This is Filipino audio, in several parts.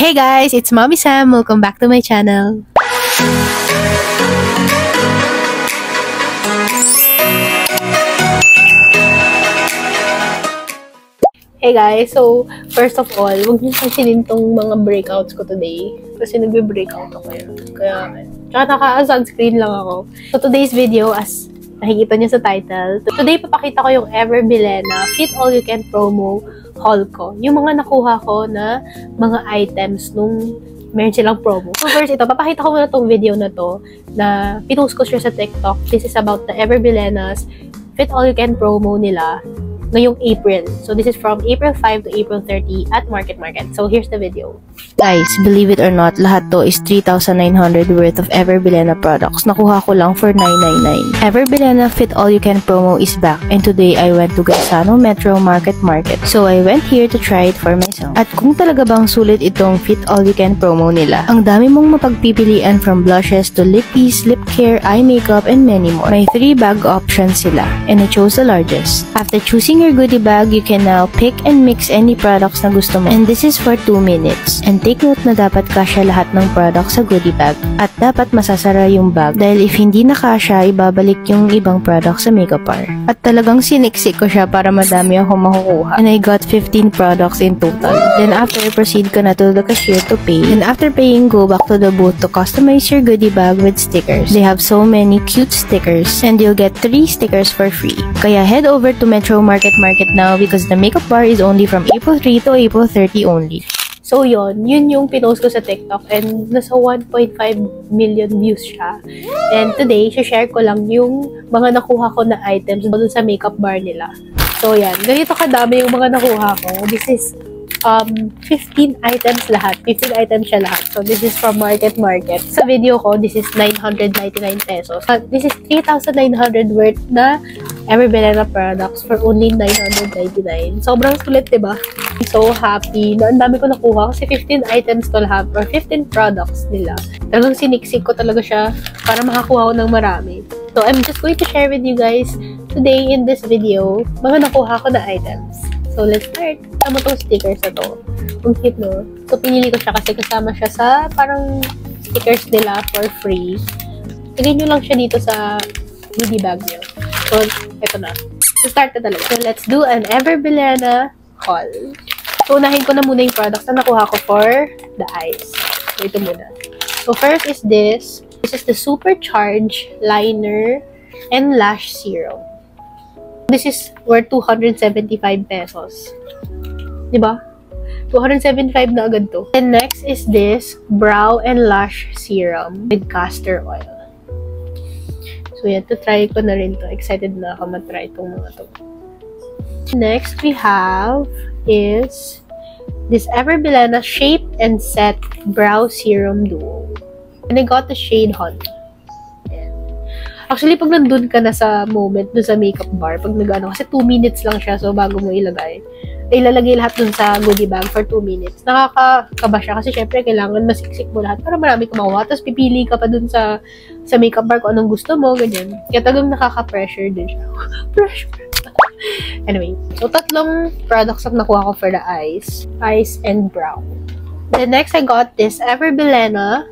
Hey guys, it's Mommy Sam. Welcome back to my channel. Hey guys, so first of all, huwag niyo pansinin tong mga breakouts ko today. Kasi nagbe-breakout ako yun. Kaya, tsaka naka-sunscreen lang ako. So today's video, as nakikita niyo sa title, today papakita ko yung Ever Bilena Fit All You Can promo haul ko. Yung mga nakuha ko na mga items nung meron silang promo. So first, ito, papakita ko muna tong video na to na pinost ko siya sa TikTok. This is about the Ever Bilena's Fit All You Can promo nila ngayong April. So, this is from April 5 to April 30 at Market. So, here's the video. Guys, believe it or not, lahat to is 3,900 worth of Ever Bilena products. Nakuha ko lang for 999. Ever Bilena Fit All You Can promo is back, and today I went to Gaisano Metro Market. So, I went here to try it for myself. At kung talaga bang sulit itong Fit All You Can promo nila, ang dami mong mapagpipilian from blushes to lippies, lip care, eye makeup, and many more. May 3 bag options sila, and I chose the largest. After choosing your goodie bag, you can now pick and mix any products na gusto mo. And this is for 2 minutes. And take note na dapat kasya lahat ng products sa goodie bag. At dapat masasara yung bag dahil if hindi na kasya, ibabalik yung ibang products sa makeup bar. At talagang siniksik ko siya para madami ako makukuha. And I got 15 products in total. Then after, proceed ko na to the cashier to pay. And after paying, go back to the booth to customize your goodie bag with stickers. They have so many cute stickers and you'll get 3 stickers for free. Kaya head over to Metro Market now because the makeup bar is only from April 3 to April 30 only. So yun yung pinost ko sa TikTok and nasa 1.5 million views siya. And today, share ko lang yung mga nakuha ko na items doon sa makeup bar nila. So yan, ganito kadami yung mga nakuha ko. This is 15 items lahat. 15 items siya lahat. So, this is from Market. Sa video ko, this is 999 pesos. This is 3,900 worth na Ever Bilena products for only 999. Sobrang sulit, diba? I'm so happy na ang dami ko nakuha kasi 15 items to lahat or 15 products nila. Talagang siniksik ko talaga siya para makakuha ko ng marami. So, I'm just going to share with you guys today in this video mga nakuha ko na items. So, let's start. Kasama tong stickers na to. Ang cute, no? So, pinili ko siya kasi kasama siya sa parang stickers nila for free. Lagay nyo lang siya dito sa goodie bag nyo. So, eto na. So, start na talaga. So, let's do an Ever Bilena haul. So, unahin ko na muna yung products na nakuha ko for the eyes. So, ito muna. So, first is this. This is the Supercharge Liner and Lash Serum. This is worth 275 pesos. Diba? 275 na agad to. And next is this Brow and Lash Serum with Castor Oil. So yan, to try ko na rin to. Excited na ako matry itong mga to. Next we have is this Ever Bilena Shape and Set Brow Serum Duo. And I got the shade Honey. Actually, pag nandun ka na sa moment, dun sa makeup bar, pag nag-ano, kasi 2 minutes lang siya, so bago mo ilagay, ilalagay lahat dun sa goodie bag for 2 minutes. Nakakakaba siya, kasi syempre, kailangan masiksik mo lahat para marami ka makuha. Tapos pipili ka pa dun sa makeup bar kung anong gusto mo, ganyan. Kaya talagang nakaka-pressure din siya. Pressure. Anyway, so tatlong products ang nakuha ko for the eyes and brow. Then next, I got this Ever Bilena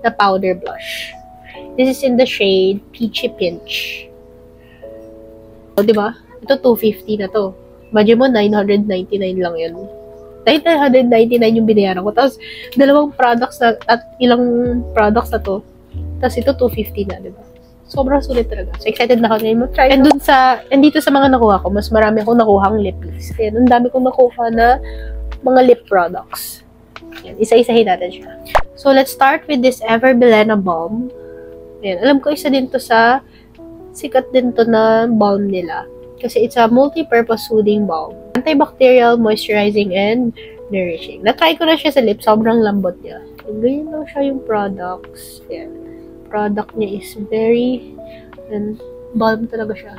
na powder blush. This is in the shade Peachy Pinch. So, diba? Ito, 250 na to. Imagine mo, 999 lang yun. 999 yung binayaran ko. Tapos, dalawang products na, at ilang products na to. Tapos, ito, 250 na, diba? Sobrang sulit talaga. So, excited na ako ngayon mag-try. And dito sa mga nakuha ko, mas marami akong nakuha ang lippies. Kaya, ang dami kong nakuha na mga lip products. Yan, isa-isahin natin siya. So, let's start with this Ever Bilena Balm. Ayan. Alam ko, isa din to sa sikat din to na balm nila. Kasi it's a multi-purpose soothing balm. Antibacterial, moisturizing, and nourishing. Na-try ko na siya sa lips. Sobrang lambot niya. And ganyan lang siya yung products. Ayan. Product niya is very and balm talaga siya.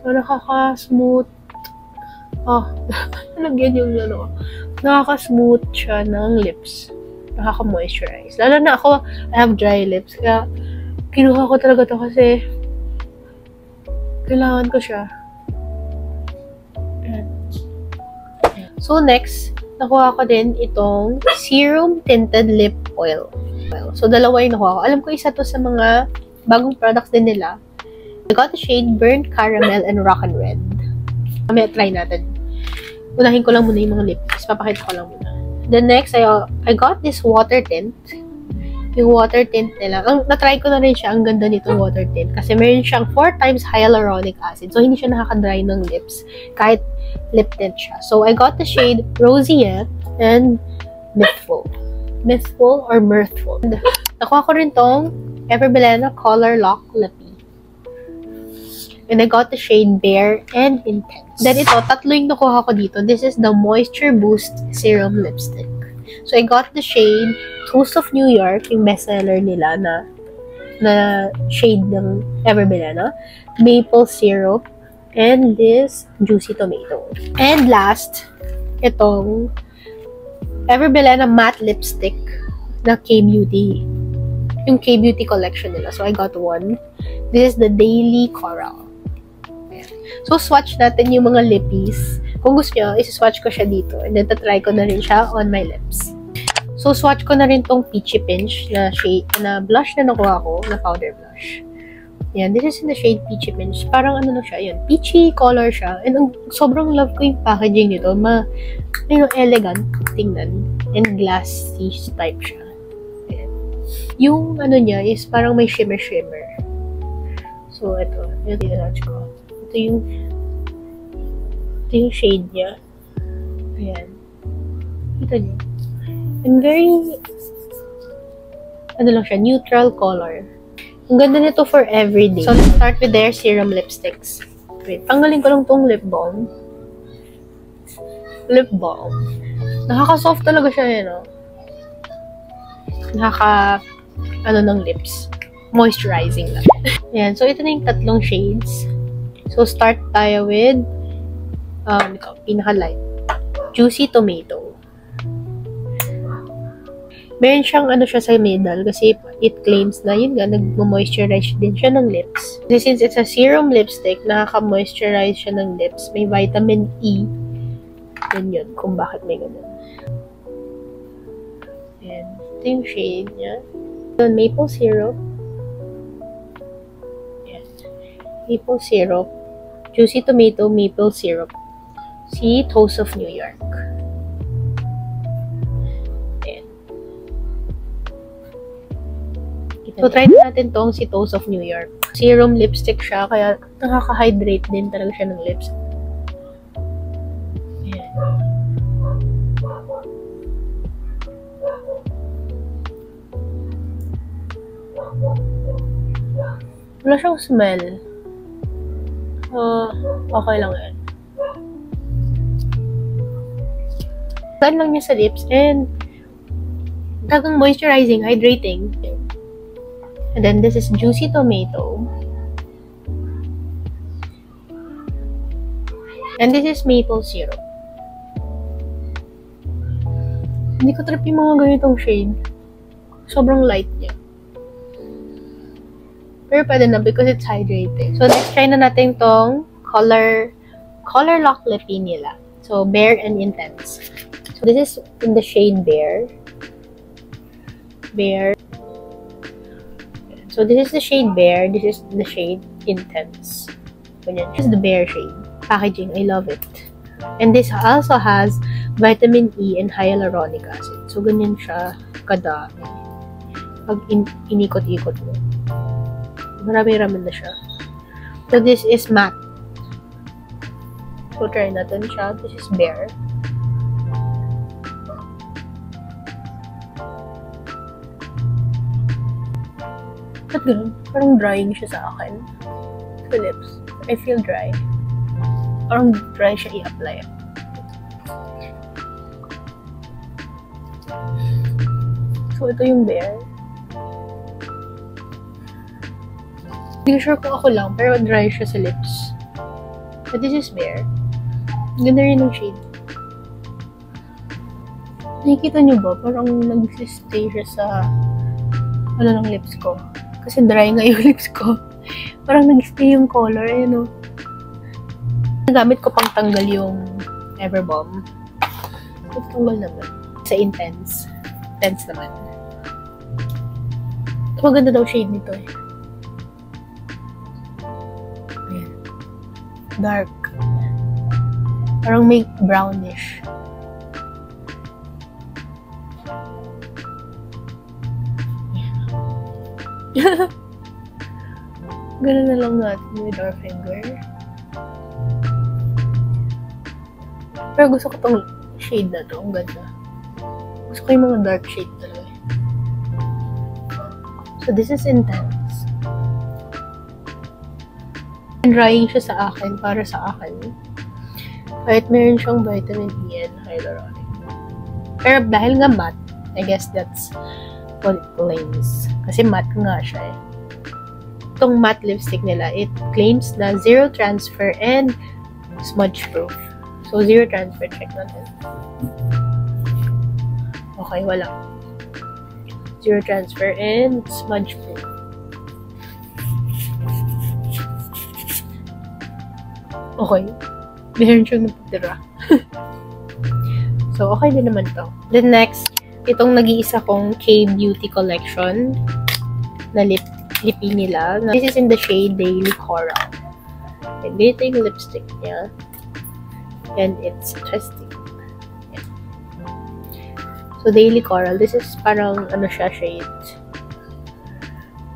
So, nakaka-smooth. Nalagyan yung nakaka-smooth siya ng lips. Nakaka-moisturize. Lalo na ako, I have dry lips. Kaya, kinuha ko talaga to kasi kailangan ko siya. So, next, nakuha ko din itong Serum Tinted Lip Oil. So, dalawa yung nakuha ko. Alam ko isa to sa mga bagong products din nila. I got the shade Burnt Caramel and Rock and Red. Mamaya try natin. Unahin ko lang muna yung mga lip kits. Papakita ko lang muna. Then next, I got this water tint. Yung water tint nila. Na-try ko na rin siya. Ang ganda nitong water tint. Kasi meron siyang 4 times hyaluronic acid. So, hindi siya nakaka-dry ng lips. Kahit lip tint siya. So, I got the shade Roseate and Mythful. Mythful or Mirthful. Nakuha ko rin tong Everbelena Color Lock Lippy. And I got the shade Bare and Intense. Then ito, tatlo yung nakuha ko dito. This is the Moisture Boost Serum Lipstick. So, I got the shade Toast of New York, yung bestseller nila na shade ng Everbelena. Maple Syrup. And this Juicy Tomato. And last, itong Everbelena Matte Lipstick na K-Beauty. Yung K-Beauty collection nila. So, I got one. This is the Daily Coral. So, swatch natin yung mga lippies. Kung gusto nyo, isi-swatch ko siya dito. And then, tatry ko na rin siya on my lips. So, swatch ko na rin tong Peachy Pinch na shade, na blush na nakuha ko, na powder blush. Yan, this is in the shade Peachy Pinch. Parang ano na siya, yun, peachy color siya. And sobrang love ko yung packaging nito. Elegant, tingnan. And glassy type siya. Yan. Yung ano niya is parang may shimmer-shimmer. So, ito yung ko. Ito yung shade niya. Ayan. Kita niyo. And very, ano lang siya, neutral color. Ang ganda nito for everyday. So, let's start with their serum lipsticks. Wait, tanggalin ko lang tong lip balm. Lip balm. Nakaka-soft talaga siya, yun, no? Ano ng lips. Moisturizing lang. Ayan, so ito na yung tatlong shades. So, start tayo with ito, pinaka-light. Juicy Tomato. Meron siyang ano siya sa middle kasi it claims na yun nga, nag-moisturize din siya ng lips. Since it's a serum lipstick, nakaka-moisturize siya ng lips. May vitamin E. Yun kung bakit may ganun. Ayan. Ito yung shade niya. Maple syrup. Ayan. Maple syrup. Juicy Tomato, Maple syrup. Si Toast of New York. Ayan. So, try natin tong si Toast of New York. Serum lipstick siya, kaya nakaka-hydrate din talaga siya ng lips. Ayan. Wala siyang smell. Okay lang yan. Gan lang niya sa lips and talagang moisturizing, hydrating. And then this is Juicy Tomato. And this is Maple Syrup. Hindi ko trip yung mga ganitong shade. Sobrang light niya. Pero pwede na because it's hydrating. So, next try na natin tong Color Lock Lippy nila. So, Bare and Intense. So, this is in the shade Bare. Bare. So, this is the shade Bare. This is the shade Intense. Ganyan. This is the Bare shade. Packaging. I love it. And this also has vitamin E and hyaluronic acid. So, ganyan siya kadami. Pag inikot-ikot mo. Marami-rami na siya. So, this is matte. So, try natin siya. This is Bare. Ba't ganun? Parang drying siya sa akin. Sa lips. I feel dry. Parang dry siya i-apply. So, ito yung Bare. Hindi sure kung ako lang, pero dry siya sa lips. But this is Bare. Ganda rin ng shade. Nakikita nyo ba? Parang nag-stay siya sa ng lips ko. Kasi dry nga yung lips ko. Parang nag-stay yung color. Ayan, Nagamit ko pang tanggal yung Everbalm. Matanggal naman. Sa intense. Intense naman. Maganda daw shade nito eh. Ayan. Dark. Parang may brownish. Ganun na lang natin with our finger. Pero gusto ko tong shade na to. Ang ganda. Gusto ko yung mga dark shade talaga. So, this is intense. And drying siya sa akin, para sa akin. Kahit meron siyang vitamin E and hyaluronic. Pero dahil nga matte, I guess that's what it claims. Kasi matte nga siya eh. Itong matte lipstick nila, it claims na zero transfer and smudge proof. So, zero transfer, check natin. Okay, wala. Zero transfer and smudge proof. Okay. Meron siyang napatira. So, okay din naman to. Then next, itong nag-iisa kong K-Beauty collection na lipi nila. This is in the shade Daily Coral. And ganito yung lipstick niya. And it's interesting. So, Daily Coral. This is parang, ano siya, shade.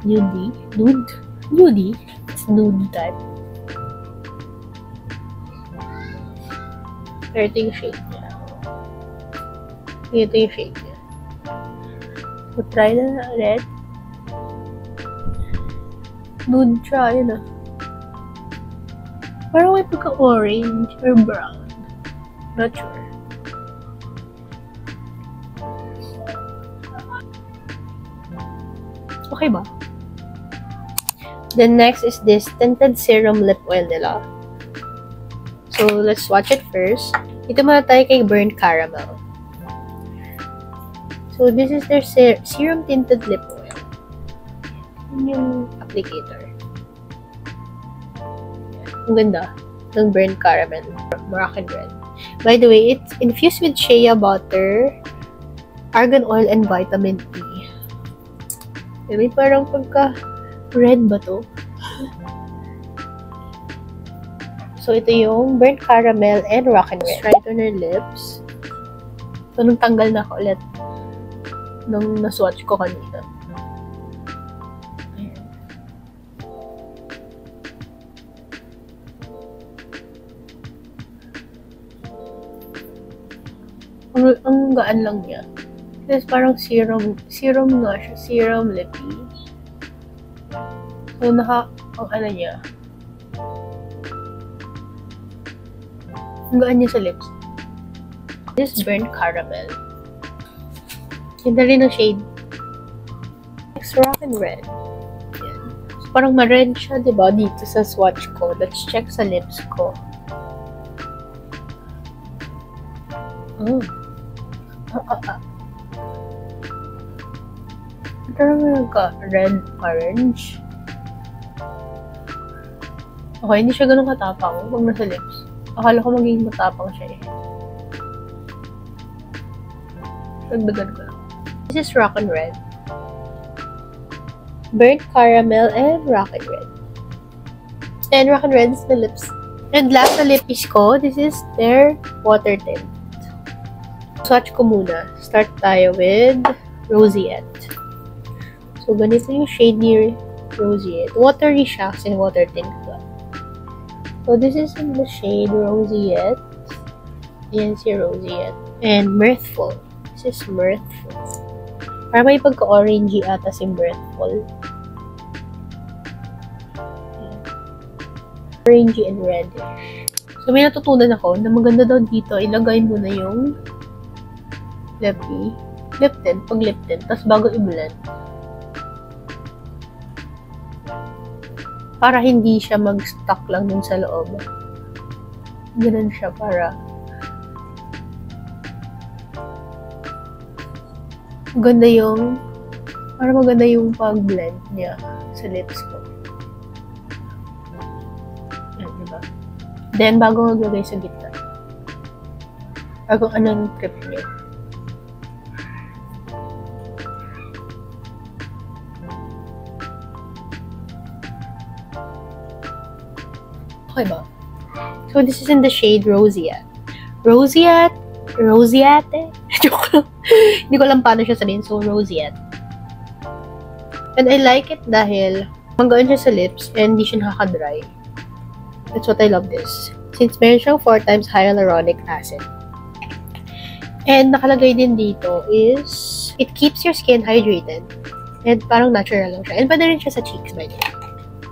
Nude? Nude? It's nude type. Pero ito yung shade niya. Ito yung shade niya. So, try na red. Nude siya, yun ah. Parang may pagka-orange or brown. Not sure. Okay ba? Then next is this tinted serum lip oil nila. So, let's swatch it first. Ito muna tayo kay Burnt Caramel. So, this is their serum tinted lip oil. Yun yung applicator. Ang ganda ng Burnt Caramel. Moroccan Red. By the way, it's infused with shea butter, argan oil, and vitamin E. May parang pagka-red ba to? So, ito yung Burnt Caramel and Moroccan Red. Try it on our lips. So, nung tanggal na ako ulit nung naswatch ko kanina. Ayan. Ang gaan lang niya. Kasi parang serum nga siya. Serum lippy. So, ang ano niya. Ang gaan niya sa lips. This Burnt Caramel. Ganda rin ang shade. Next, Moroccan Red. Yan. So, parang ma-red siya, diba? Dito sa swatch ko. Let's check sa lips ko. Oh. Parang nagka-red orange. Okay, hindi siya ganun katapang pag nasa lips. Akala ko magiging matapang siya eh. Dagdagan ko lang. This is Moroccan Red. Burnt Caramel and Moroccan Red. And Moroccan Red is the lips. And last na lippies ko, this is their water tint. Swatch ko muna. Start tayo with Roseate. So, ganito yung shade ni Roseate. Watery siya kasi water tint ba. So, this is in the shade Roseate. Ayan si Roseate. And Mirthful. This is Mirthful. Para may pagka-orangey ata si Mirthful. Ayan. Orangey and reddish. So, may natutunan ako na maganda daw dito, ilagay mo na yung lip tint, pag lip tint, tapos bago i-blend. Para hindi siya mag-stuck lang dun sa loob. Ganun siya para maganda yung pag-blend niya sa lips ko. Yan, diba? Then, bago maglagay sa gitna. Or kung anong trip nyo. Okay ba? So, this is in the shade Roseate. Roseate? Joke lang. Hindi ko alam paano siya sabihin. So, Roseate. And I like it dahil manggaan siya sa lips and hindi siya nakaka-dry. That's what I love this. Since meron siyang 4 times hyaluronic acid. And nakalagay din dito is, it keeps your skin hydrated. And parang natural lang siya. And pwede rin siya sa cheeks, by the way.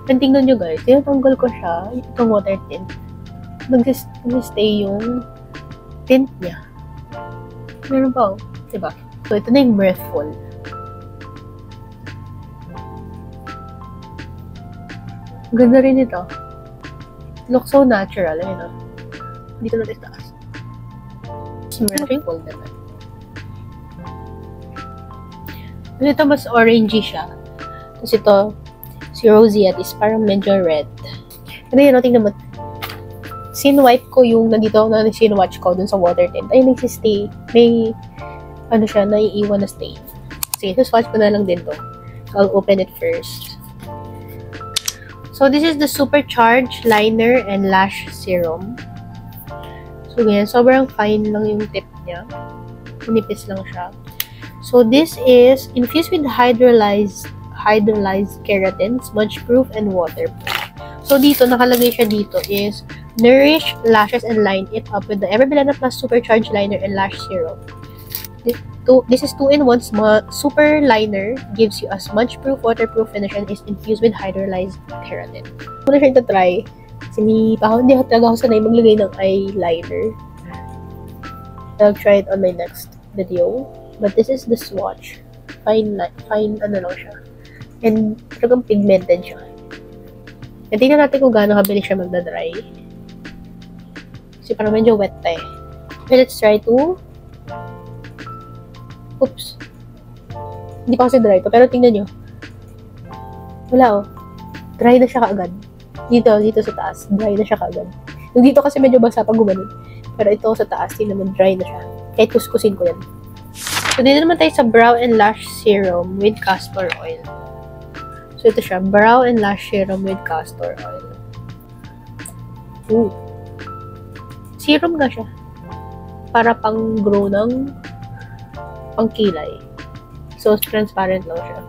And tingnan nyo guys, tinatanggal ko siya, itong water tint. Nag-stay yung tint niya. Meron pa, oh. Diba? So, ito na yung Mirthful. Ganda rin ito. Looks so natural, ayun o. Dito na tayo taas. Mirthful naman. Ito mas orangey siya. Tapos ito, si Roseate is parang medyo red. And then, tingnan mo. Sin-wipe ko yung nandito na sin-watch ko dun sa water tint. Ay, nagsistay. May, ano siya, naiiwan na stain. Sige, swatch ko na lang din to. So, I'll open it first. So, this is the Supercharged Liner and Lash Serum. So, ganyan. Sobrang fine lang yung tip niya. Nipis lang siya. So, this is infused with hydrolyzed keratin, smudge-proof, and waterproof. So, dito, nakalagay siya dito is nourish lashes and line it up with the Everbilena Plus Supercharged Liner and Lash Serum. This is 2-in-1 super liner, gives you a smudge-proof, waterproof finish, and is infused with hydrolyzed keratin. Muna siya ito-try. Kasi hindi talaga ako sanay maglagay ng eyeliner. I'll try it on my next video. But this is the swatch. Fine ano lang siya. And talagang pigmented siya. And tingnan natin kung gaano kabilis siya magdadry. Kasi parang medyo wet tayo. Okay, let's try to... Oops. Hindi pa kasi dry to. Pero tingnan nyo. Wala oh. Dry na siya kaagad. Dito sa taas. Dry na siya kaagad. Yung dito kasi medyo basa pag gumanon. Pero ito sa taas, tingnan mo, dry na siya. Kahit kuskusin ko yan. So, dito naman tayo sa Brow and Lash Serum with Castor Oil. So, ito siya. Brow and Lash Serum with Castor Oil. Ooh. Serum nga siya. Para pang grow ng pangkilay. So, transparent lang siya.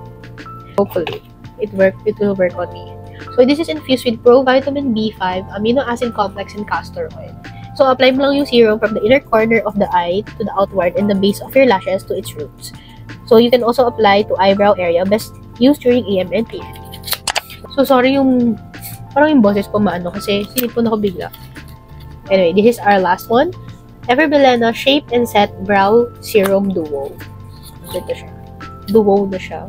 Hopefully, it will work on me. So, this is infused with Provitamin B5, amino acid complex, and castor oil. So, apply mo lang yung serum from the inner corner of the eye to the outward and the base of your lashes to its roots. So, you can also apply to eyebrow area, best used during AM and PM. So, sorry parang yung boses ko maano kasi sinipon ako bigla. Anyway, this is our last one. Everbilena Shape and Set Brow Serum Duo. So, ito siya. Duo na siya.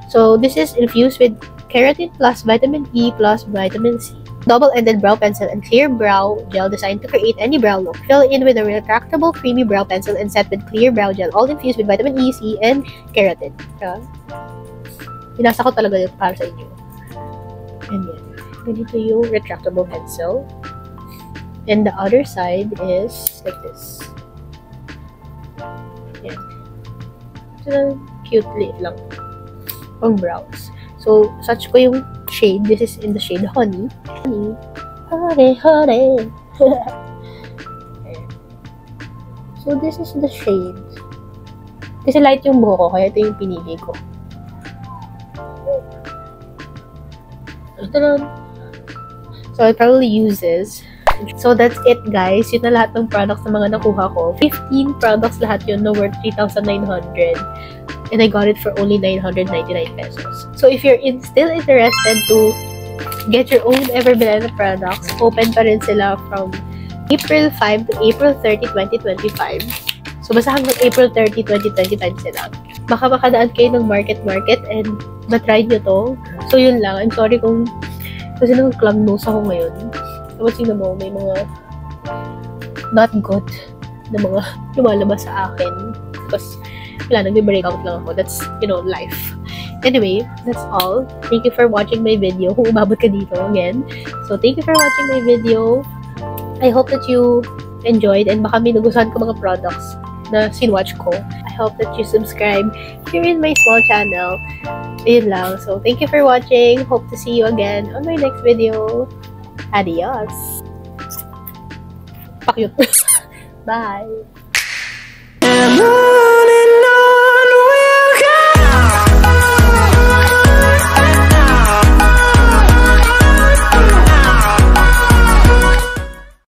So, this is infused with keratin plus vitamin E plus vitamin C. Double-ended brow pencil and clear brow gel designed to create any brow look. Fill in with a retractable creamy brow pencil and set with clear brow gel, all infused with vitamin E, C, and keratin. Pinasa ko talaga yun para sa inyo. And yan. Ganito yung retractable pencil. And the other side is like this. Yan. So, cute leaf lang. Pang brows. So, search ko yung shade. This is in the shade Honey. Honey. Hore. So, this is the shade. Kasi light yung buhok ko, kaya ito yung pinili ko. Ito lang. So, I probably use this. So, that's it, guys. Yun na lahat ng products na mga nakuha ko. 15 products lahat yun na worth 3,900. And I got it for only 999 pesos. So, if you're still interested to get your own Everbilena products, open pa rin sila from April 5 to April 30, 2025. So, basta hanggang April 30, 2025 sila. Baka makadaan kayo ng market and matry nyo to. So, yun lang. I'm sorry kung kasi nang club nose ako ngayon. Tapos yun mo, may mga not good na mga lumalabas sa akin. Tapos, wala, nag-breakout lang ako. That's, life. Anyway, that's all. Thank you for watching my video. Kung umabot ka dito again. So, thank you for watching my video. I hope that you enjoyed and baka may nagustuhan ko mga products na sinwatch ko. I hope that you subscribe here in my small channel. Ayun lang. So, thank you for watching. Hope to see you again on my next video. Adios! Pakyut. Bye!